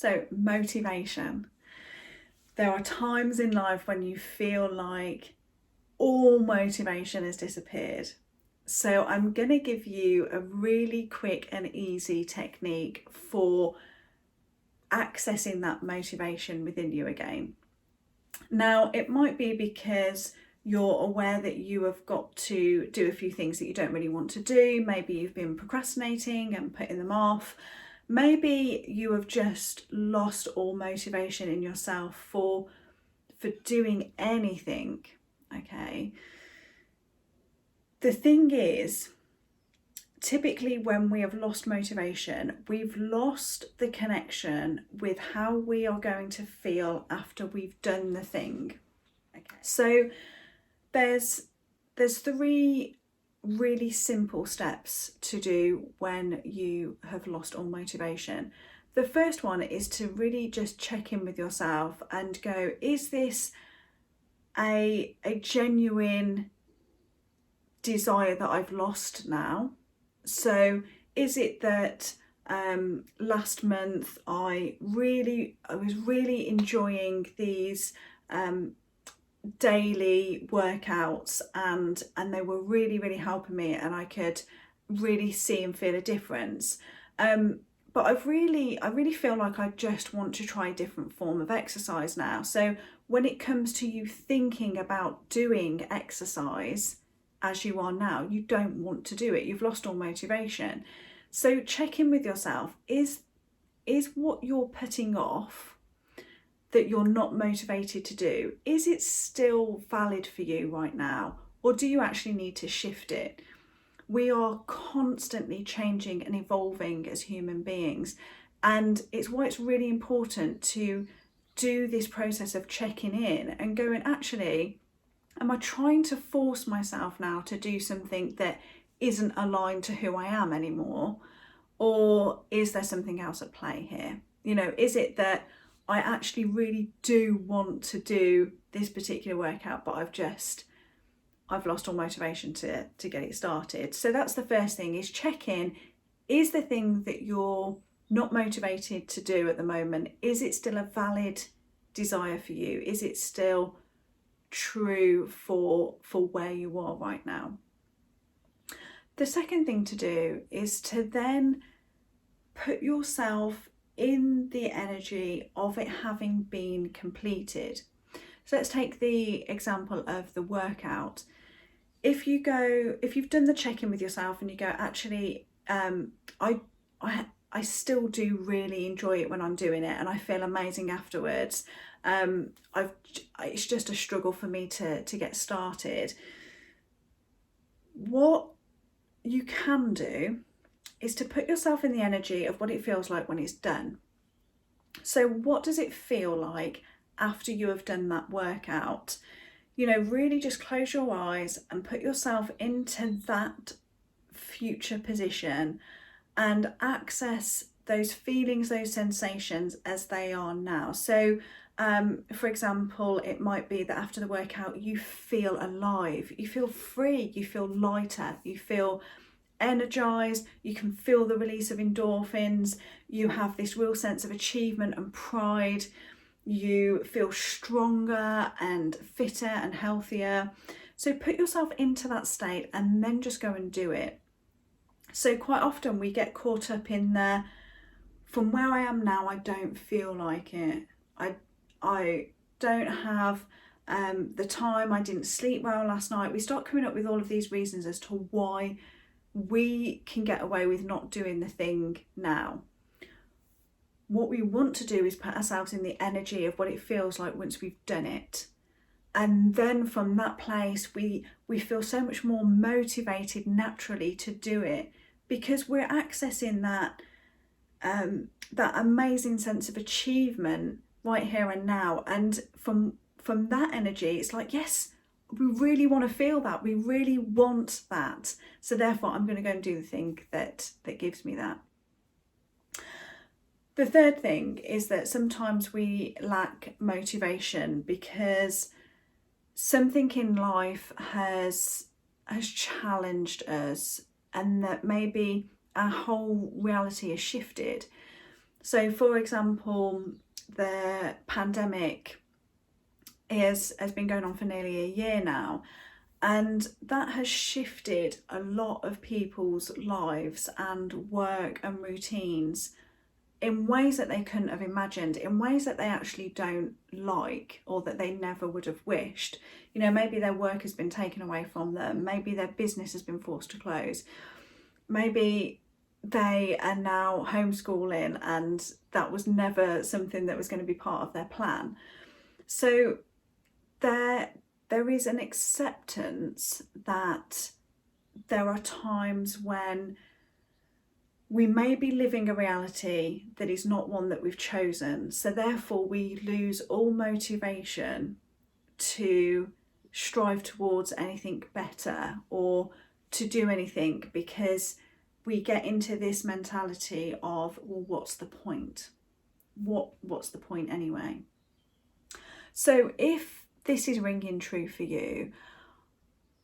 So motivation. There are times in life when you feel like all motivation has disappeared. So I'm going to give you a really quick and easy technique for accessing that motivation within you again. Now, it might be because you're aware that you have got to do a few things that you don't really want to do. Maybe you've been procrastinating and putting them off. Maybe you have just lost all motivation in yourself for doing anything. Okay. The thing is, typically when we have lost motivation, we've lost the connection with how we are going to feel after we've done the thing. Okay. So there's three really simple steps to do when you have lost all motivation. The first one is to really just check in with yourself and go, is this a genuine desire that I've lost now? So is it that last month I was really enjoying these daily workouts and they were really helping me, and I could really see and feel a difference, but I really feel like I just want to try a different form of exercise now. So when it comes to you thinking about doing exercise as you are now, you don't want to do it. You've lost all motivation. So check in with yourself. Is what you're putting off, that you're not motivated to do, is it still valid for you right now? Or do you actually need to shift it? We are constantly changing and evolving as human beings. And it's why it's really important to do this process of checking in and going, actually, am I trying to force myself now to do something that isn't aligned to who I am anymore? Or is there something else at play here? You know, is it that I actually really do want to do this particular workout, but I've lost all motivation to get it started? So that's the first thing, is check in. Is the thing that you're not motivated to do at the moment, is it still a valid desire for you? Is it still true for where you are right now? The second thing to do is to then put yourself in the energy of it having been completed. So let's take the example of the workout. If you've done the check-in with yourself and you go, actually, I still do really enjoy it when I'm doing it and I feel amazing afterwards. It's just a struggle for me to get started. What you can do is to put yourself in the energy of what it feels like when it's done. So what does it feel like after you have done that workout? You know, really just close your eyes and put yourself into that future position and access those feelings, those sensations as they are now. So for example, it might be that after the workout you feel alive, you feel free, you feel lighter, you feel energized, you can feel the release of endorphins, you have this real sense of achievement and pride, you feel stronger and fitter and healthier. So put yourself into that state and then just go and do it. So quite often we get caught up in the, from where I am now, I don't feel like it. I don't have the time, I didn't sleep well last night. We start coming up with all of these reasons as to why we can get away with not doing the thing now. What we want to do is put ourselves in the energy of what it feels like once we've done it. And then from that place, we feel so much more motivated naturally to do it, because we're accessing that amazing sense of achievement right here and now. And from that energy, it's like, yes, we really want to feel that. We really want that. So therefore, I'm going to go and do the thing that gives me that. The third thing is that sometimes we lack motivation because something in life has challenged us, and that maybe our whole reality has shifted. So for example, the pandemic has been going on for nearly a year now, and that has shifted a lot of people's lives and work and routines in ways that they couldn't have imagined, in ways that they actually don't like or that they never would have wished. You know, maybe their work has been taken away from them, maybe their business has been forced to close, maybe they are now homeschooling and that was never something that was going to be part of their plan. So there is an acceptance that there are times when we may be living a reality that is not one that we've chosen. So therefore we lose all motivation to strive towards anything better or to do anything, because we get into this mentality of, well, what's the point? What's the point anyway? So if this is ringing true for you,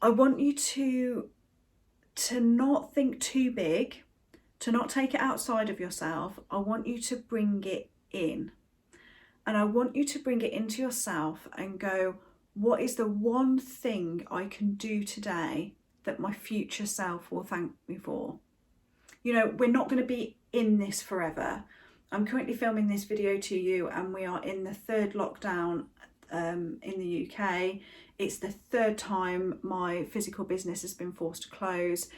I want you to not think too big, to not take it outside of yourself. I want you to bring it in. And I want you to bring it into yourself and go, what is the one thing I can do today that my future self will thank me for? You know, we're not going to be in this forever. I'm currently filming this video to you and we are in the third lockdown in the UK. It's the third time my physical business has been forced to close.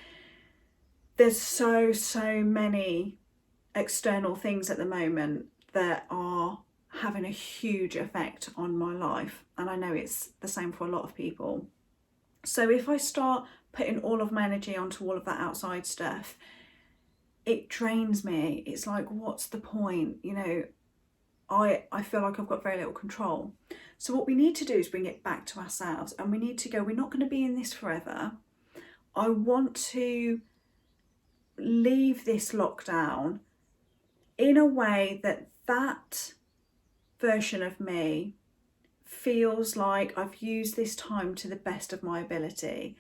There's so many external things at the moment that are having a huge effect on my life, and I know it's the same for a lot of people. So if I start putting all of my energy onto all of that outside stuff, it drains me. It's like, what's the point? You know, I feel like I've got very little control. So what we need to do is bring it back to ourselves, and we need to go, we're not going to be in this forever. I want to leave this lockdown in a way that that version of me feels like I've used this time to the best of my ability.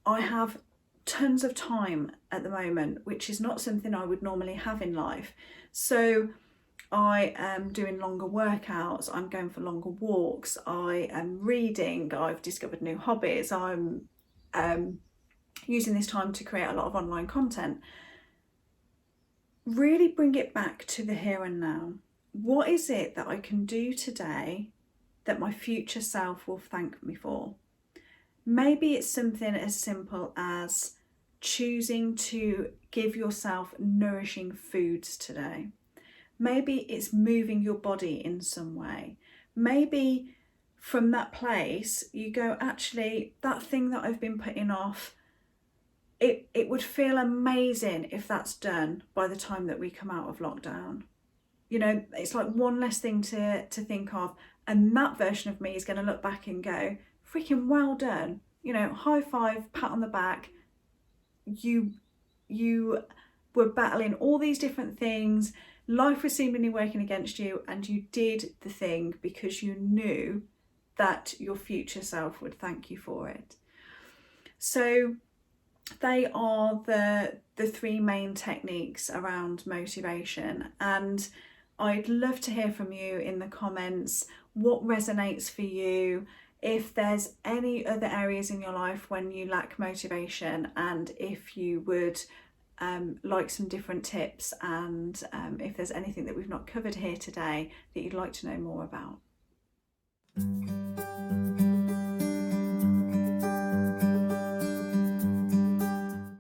I have tons of time at the moment, which is not something I would normally have in life. So I am doing longer workouts, I'm going for longer walks, I am reading, I've discovered new hobbies, I'm using this time to create a lot of online content. Really bring it back to the here and now. What is it that I can do today that my future self will thank me for? Maybe it's something as simple as choosing to give yourself nourishing foods today. Maybe it's moving your body in some way. Maybe from that place you go, actually, that thing that I've been putting off, it would feel amazing if that's done by the time that we come out of lockdown. You know, it's like one less thing to think of, and that version of me is going to look back and go, freaking well done. You know, high five, pat on the back. You were battling all these different things. Life was seemingly working against you, and you did the thing because you knew that your future self would thank you for it. So they are the three main techniques around motivation, and I'd love to hear from you in the comments what resonates for you, if there's any other areas in your life when you lack motivation, and if you would like some different tips, and if there's anything that we've not covered here today that you'd like to know more about.